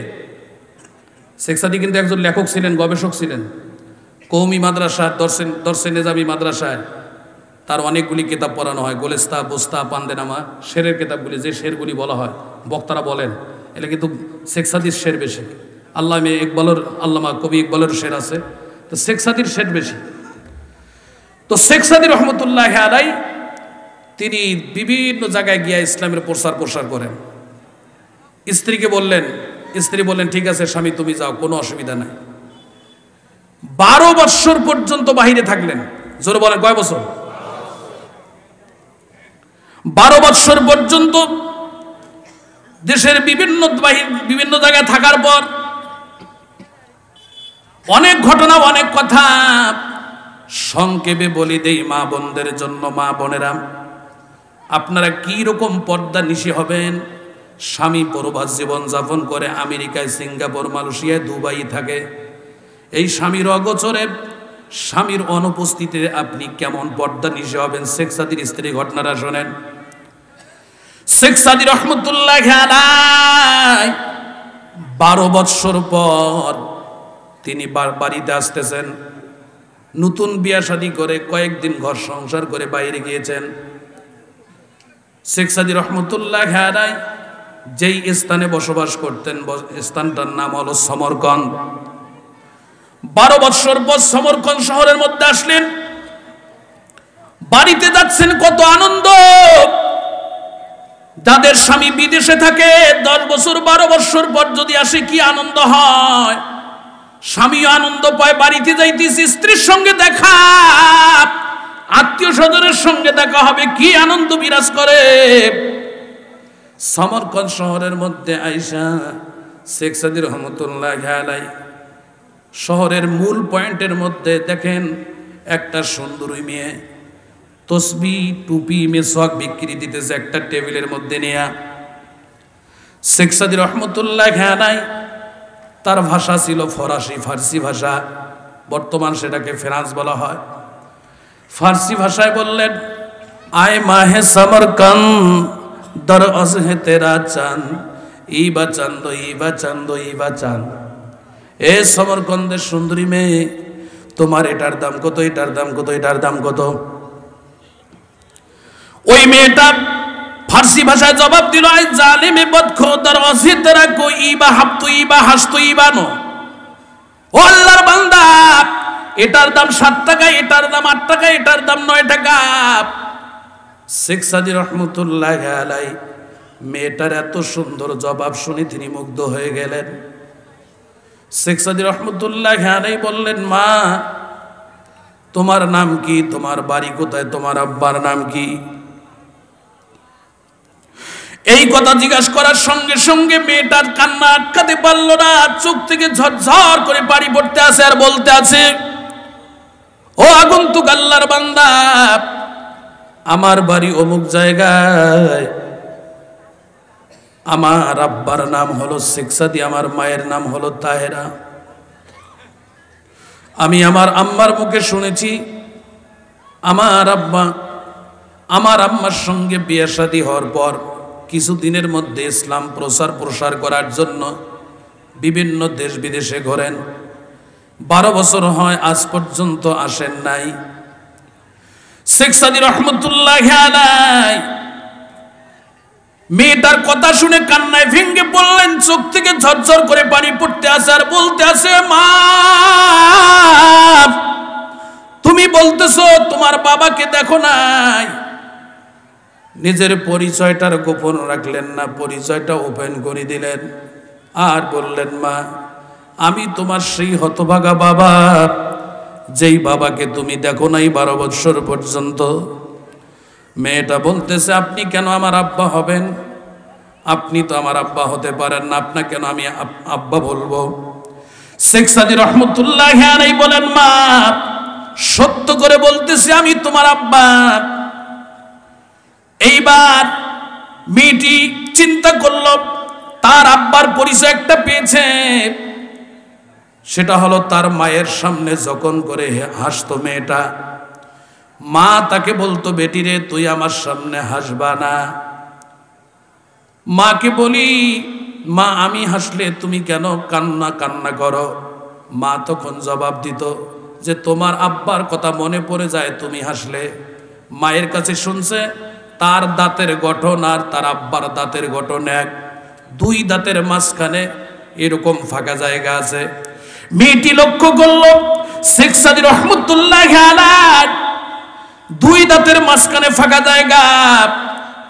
শেখ সাদি কিন্তু একজন লেখক ছিলেন, গবেষক ছিলেন। কৌমি মাদ্রাসা, দর্শে নিজামি মাদ্রাসায় তার অনেকগুলি কিতাব পড়ানো হয়, গোলেস্তা, বোস্তা, পান্দেনামা, শেরের কিতাবগুলি, যে শেরগুলি বলা হয়, বক্তারা বলেন, এটা কিন্তু শেখ সাদির শের বেশি। আল্লামা কবি ইকবালের শের আছে, তো শেখ সাদির শের বেশি। তো শেখ সাদি রহমতুল্লাহ আলাই তিনি বিভিন্ন জায়গায় গিয়ে ইসলামের প্রসার করেন। স্ত্রীকে বললেন, স্ত্রী বললেন ঠিক আছে স্বামী তুমি যাও, কোনো অসুবিধা নাই। 12 বৎসর পর্যন্ত বাহিরে থাকলেন। জোরে বলেন কয় বছর? 12 বৎসর পর্যন্ত দেশের বিভিন্ন জায়গায় থাকার পর অনেক ঘটনা, অনেক কথা সংক্ষেপে বলি দেই মা বোনদের জন্য। মা বোনেরা, আপনারা কি রকম পর্দা নিশি হবেন? স্বামী প্রবাস জীবন যাপন করে, আমেরিকায়, সিঙ্গাপুর, মালয়েশিয়ায়, দুবাই থাকে। এই স্বামীর অগোচরে, স্বামীর অনুপস্থিতিতে আপনি কেমন পর্দা নিশি হবেন? শেখ সাদির স্ত্রী ঘটনাটা শোনেন। শেখ সাদি রহমতুল্লাহ আলাই 12 বৎসর পর তিনি বাড়িতে আসতেছেন। নতুন বিয়া শাদী করে কয়েকদিন ঘর সংসার করে বাইরে গিয়েছেন। শেখ সাদি রহমতুল্লাহ আলাই যেই স্থানে বসবাস করতেন, স্থানটার নাম হলো সমরকন্দ। 12 বৎসর পর সমরকন্দ শহরের মধ্যে আসলেন। বাড়িতে যাচ্ছেন, কত আনন্দ। যাদের স্বামী বিদেশে থাকে 10 বছর 12 বৎসর পর যদি আসে কি আনন্দ হয়। স্বামীও আনন্দ পায়, বাড়িতে যাইতেছি, স্ত্রীর সঙ্গে দেখা, আত্মীয় স্বজনের সঙ্গে দেখা হবে, কি আনন্দ বিরাজ করে। সমরকন্দ শহরের মধ্যে আইসা শেখ সাদি রহমতুল্লাহ আলাই শহরের মূল পয়েন্টের মধ্যে দেখেন একটা সুন্দরী মেয়ে তসবি, টুপি, মেসওয়াক বিক্রি দিতেছে একটা টেবিলের মধ্যে নিয়ে। শেখ সাদি রহমতুল্লাহ আলাই তার ভাষা ছিল ফরাসি, ফার্সি ভাষা, বর্তমান সেটাকে ফ্রান্স বলা হয়। ফার্সি ভাষায় বললেন, আয় মাহে সমরকন্দ দর অজ হে তেরা চাঁদ, ইবা চাঁদ ইবা চাঁদ ইবা চাঁদ। এ সমরকন্দের সুন্দরী মেয়ে, তোমার এটার দাম কত, এটার দাম কত, এটার দাম কত? ওই মেয়েটা ফার্সি ভাষায় জবাব দিল, আই জালিমে বদখোদর অজি তেরা কো ইবা হাবতু ইবা হাসতু ইবানো। ও আল্লাহর বান্দা, এটার দাম 7 টাকা, এটার দাম 8 টাকা, এটার দাম 9 টাকা। শেখ সাদী রহমতুল্লাহ আলাই মেয়েটার এত সুন্দর জবাব শুনে তিনি মুগ্ধ হয়ে গেলেন। শেখ সাদী রহমতুল্লাহ আলাই বললেন, মা তোমার নাম কি, তোমার বাড়ি কোথায়, তোমার আব্বার নাম কি? এই কথা জিজ্ঞাসা করার সঙ্গে সঙ্গে মেয়েটার কান্না আটকাতে পারল না, চোখ থেকে ঝরঝর করে পানি পড়তে আছে আর বলতে আছে, ও আগন্তুক আল্লাহর বান্দা, আমার বাড়ি অমুক জায়গায়, আমার আব্বার নাম হলো শেখ সাদী, আমার মায়ের নাম হলো তাহেরা। আমি আমার আম্মার মুখে শুনেছি আমার আব্বা আমার আম্মার সঙ্গে বিয়ে শাদী হওয়ার পর কিছুদিনের মধ্যে ইসলাম প্রসার করার জন্য বিভিন্ন দেশ বিদেশে ঘোরেন। 12 বছর হয় আজ পর্যন্ত আসেন নাই। শেখ সাদী রহমতুল্লাহ আলাই মেয়েটার কথা শুনে কান্নায় ভেঙে পড়লেন, চোখ থেকে ঝরঝর করে পানি পড়তে আছে আর বলতে আছে, মা তুমি বলতেছো তোমার বাবাকে দেখো নাই। নিজের পরিচয়টার গোপন রাখলেন না, পরিচয়টা ওপেন করে দিলেন আর বললেন, মা আমি তোমার সেই হতভাগা বাবা, যেই বাবাকে তুমি দেখো নাই 12 বছর পর্যন্ত। মেয়েটা বলতেছে, আপনি কেন আমার আব্বা হবেন? আপনি তো আমার আব্বা হতে পারেন না, আপনাকে কেন আমি আব্বা বলবো? শেখ সাদী রহমতুল্লাহ আলাইহি বলেন, মা সত্য করে বলতেছি আমি তোমার আব্বা। এইবার মেয়েটি চিন্তা করল, তার আব্বার পরিচয় একটা পেয়েছে, সেটা হলো তার মায়ের সামনে যখন করে হাসতো মেয়েটা, মা তাকে বলতো, বেটি রে তুই আমার সামনে হাসবা না। মাকে বলি, মা আমি হাসলে তুমি কেন কান্না করো? মা তখন জবাব দিত যে তোমার আব্বার কথা মনে পড়ে যায় তুমি হাসলে। মায়ের কাছে শুনছে তার দাঁতের গঠন আর তার আব্বার দাঁতের গঠন এক, 2 দাঁতের মাঝখানে এরকম ফাঁকা জায়গা আছে। মেয়েটি লক্ষ্য করল শেখ সাদী রহমতুল্লাহ আলাইহি 2 দাঁতের মাঝখানে ফাঁকা জায়গা।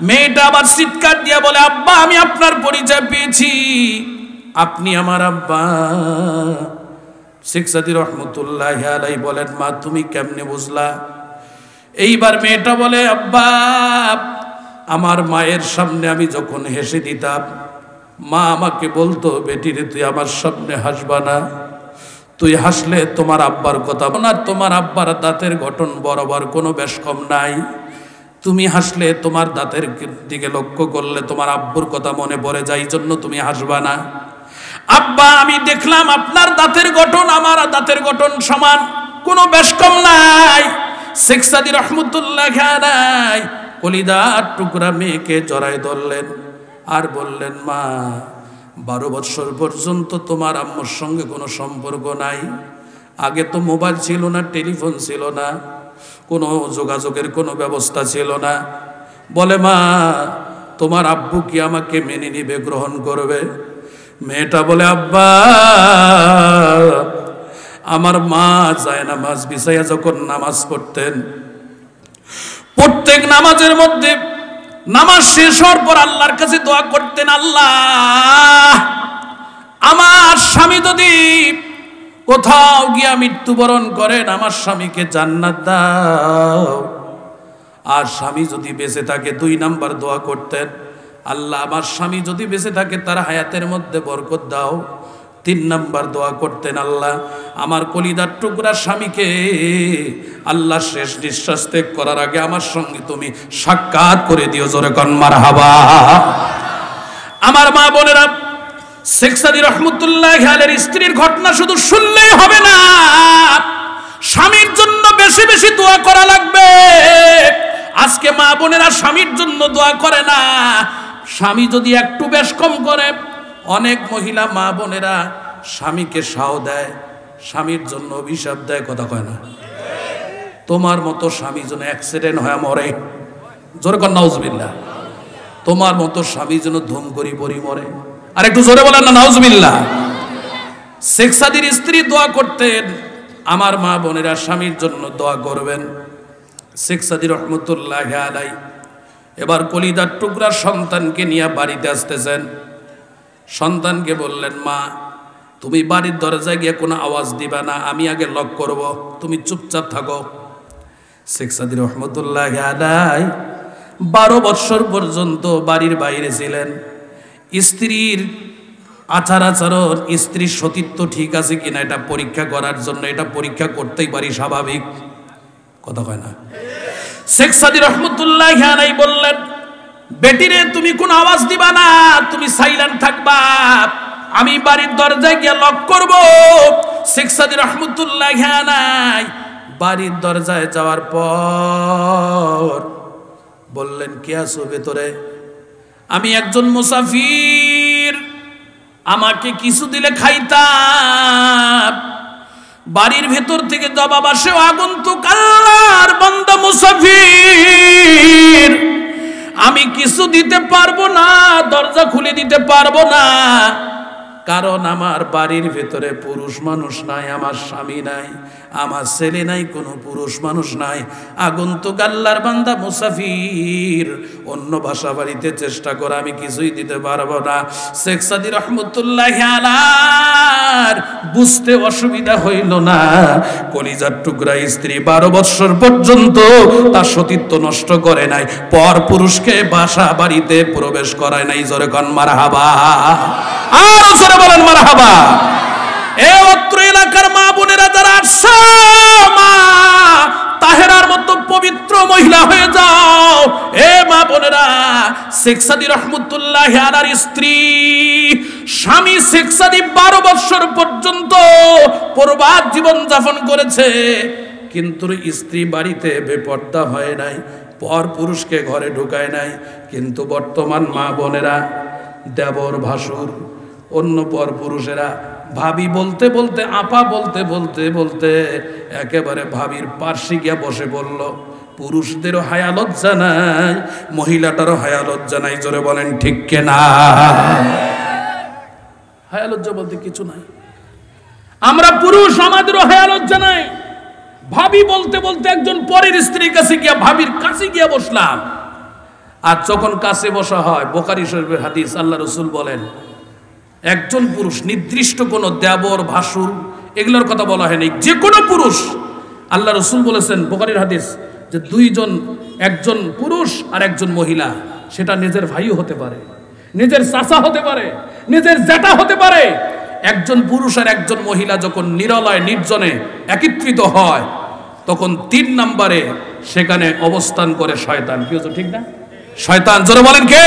মেয়েটা আবার চিৎকার দিয়ে বলে, আব্বা আমি আপনার পরিচয় পেয়েছি, আপনি আমার আব্বা। শেখ সাদী রহমতুল্লাহ আলাইহি বলেন, মা তুমি কেমনে বুঝলা? এইবার মেয়েটা বলে, আব্বা আমার মায়ের সামনে আমি যখন হেসে দিতাম, মা আমাকে বলতো, বেটি রে তুই আমার সামনে হাসবা না, তুই হাসলে তোমার আব্বার কথা না, তোমার আব্বার দাঁতের গঠন বরাবর কোনো বেশ কম নাই, তুমি হাসলে তোমার দাঁতের দিকে লক্ষ্য করলে তোমার আব্বুর কথা মনে পড়ে যায়, জন্য তুমি হাসবা না। আব্বা আমি দেখলাম আপনার দাঁতের গঠন আমার দাঁতের গঠন সমান, কোনো বেশ কম নাই। শেখ সাদী রহমতুল্লাহ আলাইহি কলিজার টুকরা মেয়েকে জড়ায় ধরলেন আর বললেন, মা 12 বছর পর্যন্ত তোমার আম্মুর সঙ্গে কোনো সম্পর্ক নাই। আগে তো মোবাইল ছিল না, টেলিফোন ছিল না, কোনো যোগাযোগের কোনো ব্যবস্থা ছিল না। বলে, মা তোমার আব্বু কি আমাকে মেনে নিবে, গ্রহণ করবে? মেয়েটা বলে, আব্বা আমার মা যায় নামাজ বিছাইয়া যখন নামাজ পড়তেন, প্রত্যেক নামাজের মধ্যে নামাজ শেষ হওয়ার পর আল্লাহর কাছে দোয়া করতেন, আল্লাহ আমার স্বামী যদি কোথাও গিয়া মৃত্যুবরণ করেন আমার স্বামীকে জান্নাত দাও। আর স্বামী যদি বেঁচে থাকে 2 নাম্বার দোয়া করতেন, আল্লাহ আমার স্বামী যদি বেঁচে থাকে তার হায়াতের মধ্যে বরকত দাও। 3 নাম্বার দোয়া করতেন, আল্লাহ আমার কলিজার টুকরা স্বামীকে আল্লাহ শেষ নিঃশ্বাস ত্যাগ করার আগে আমার সঙ্গে তুমি সাক্ষাৎ করে দিও, জোরে কোন মারহাবা। আমার মা বোনেরা শেখ সাদী রহমতুল্লাহি আলাইহির স্ত্রীর ঘটনা শুধু শুনলেই হবে না, স্বামীর জন্য বেশি বেশি দোয়া করা লাগবে। আজকে মা বোনেরা স্বামীর জন্য দোয়া করে না, স্বামী যদি একটু বেশ কম করে, অনেক মহিলা মা বোনেরা স্বামীকে সাও দেয়, স্বামীর জন্য অভিশাপ দেয়, কথা কয় না। তোমার মতো স্বামী যেন অ্যাক্সিডেন্ট হয়ে মরে, জোরে কর নাউজুবিল্লাহ। তোমার মতো স্বামী যেন ধুম করি পরি মরে, আর একটু জোরে বলেন না নাউজুবিল্লাহ। শেখ সাদীর স্ত্রী দোয়া করতেন, আমার মা বোনেরা স্বামীর জন্য দোয়া করবেন। শেখ সাদী রহমতুল্লাহি আলাইহি এবার কলিজার টুকরা সন্তানকে নিয়ে বাড়িতে আসতেছেন। সন্তানকে বললেন, মা তুমি বাড়ির দরজায় গিয়ে কোনো আওয়াজ দিবা না, আমি আগে লক করব, তুমি চুপচাপ থাকো। শেখ সাদী রহমতুল্লাহি আলাইহি 12 বছর পর্যন্ত বাড়ির বাইরে ছিলেন। স্ত্রীর আচার আচরণ, স্ত্রীর সতীত্ব ঠিক আছে কিনা এটা পরীক্ষা করার জন্য, এটা পরীক্ষা করতেই পারি, স্বাভাবিক, কথা কয় না। শেখ সাদী রহমতুল্লাহি আলাইহি বললেন, বেটিরে তুমি কোন আওয়াজ দিবা না, তুমি সাইলেন্ট থাকবা, আমি বাড়ির দরজায় গিয়ে লক করব। শেখ সাদী রহমতুল্লাহি আলাইহি বাড়ির দরজায় যাওয়ার পর বললেন, কে আছো ভেতরে? আমি একজন মুসাফির, আমাকে কিছু দিলে খাইতাম। বাড়ির ভেতর থেকে জবাব আসে, আগন্তুক আল্লাহর বান্দা মুসাফির, আমি কিছু দিতে পারবো না, দরজা খুলে দিতে পারবো না, কারণ আমার বাড়ির ভেতরে পুরুষ মানুষ নাই, আমার স্বামী নাই, আমার ছেলে নাই, কোনো পুরুষ মানুষ নাই। আগন্তুক আল্লাহর বান্দা মুসাফির, অন্য ভাষা বাড়িতে চেষ্টা করে, আমি কিছুই দিতে পারবো না। শেখ সাদী রহমতুল্লাহি আলাইহি বুঝতে অসুবিধা হইল না, কলিজার টুকরা স্ত্রী 12 বছর পর্যন্ত তার সতীত্ব নষ্ট করে নাই, পর পুরুষকে বাসা বাড়িতে প্রবেশ করায় নাই। জোরে কোন মারহাবা, আর জোরে বলেন মারহাবা। এ অত্র এলাকার মা বোনেরা যারা আসছো, মা তাহেরার মতো পবিত্র মহিলা হয়ে যাও। এ মা বোনেরা, শেখ সাদী রহমতুল্লাহি আলাইহির স্ত্রী স্বামী শেখ সাদী 12 বছর পর্যন্ত প্রবাদ জীবন যাপন করেছে, কিন্তু স্ত্রী বাড়িতে বেপর্দা হয় নাই, পর পুরুষকে ঘরে ঢুকায় নাই। কিন্তু বর্তমান মা বোনেরা, দেবর ভাসুর অন্য পর পুরুষেরা ভাবি বলতে বলতে, আপা বলতে বলতে বলতে একেবারে ভাবির পার্শ্বে গিয়া বসে পড়ল। পুরুষদেরও হায়া লজ্জা নাই, মহিলাটারও হায়া লজ্জা নাই। জোরে বলেন ঠিক কিনা? হায়া লজ্জা বলতে কিছু নাই। আমরা পুরুষ, আমাদেরও হায়া লজ্জা নাই। ভাবি বলতে বলতে একজন পরের স্ত্রীর কাছে গিয়া, ভাবির কাছে গিয়া বসলাম। আর যখন কাছে বসা হয়, বুখারী শরীফের হাদিস, আল্লাহ রাসূল বলেন, একজন পুরুষ, নির্দিষ্ট কোনো দেবর ভাসুর এগুলোর কথা বলা হয়নি, যে কোনো পুরুষ, আল্লাহ রাসূল বলেছেন বুখারীর হাদিস, যে দুইজন, একজন পুরুষ আর একজন মহিলা, সেটা নিজের ভাইও হতে পারে, নিজের চাচা হতে পারে, নিজের জ্যাঠা হতে পারে। একজন পুরুষ আর একজন মহিলা যখন নিরলয় নির্জনে একত্রিত হয়, তখন 3 নম্বরে সেখানে অবস্থান করে শয়তান। কি হচ্ছে ঠিক না? শয়তান। জোরে বলেন কে?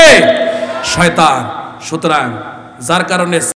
শয়তান। সুতরাং যার কারণে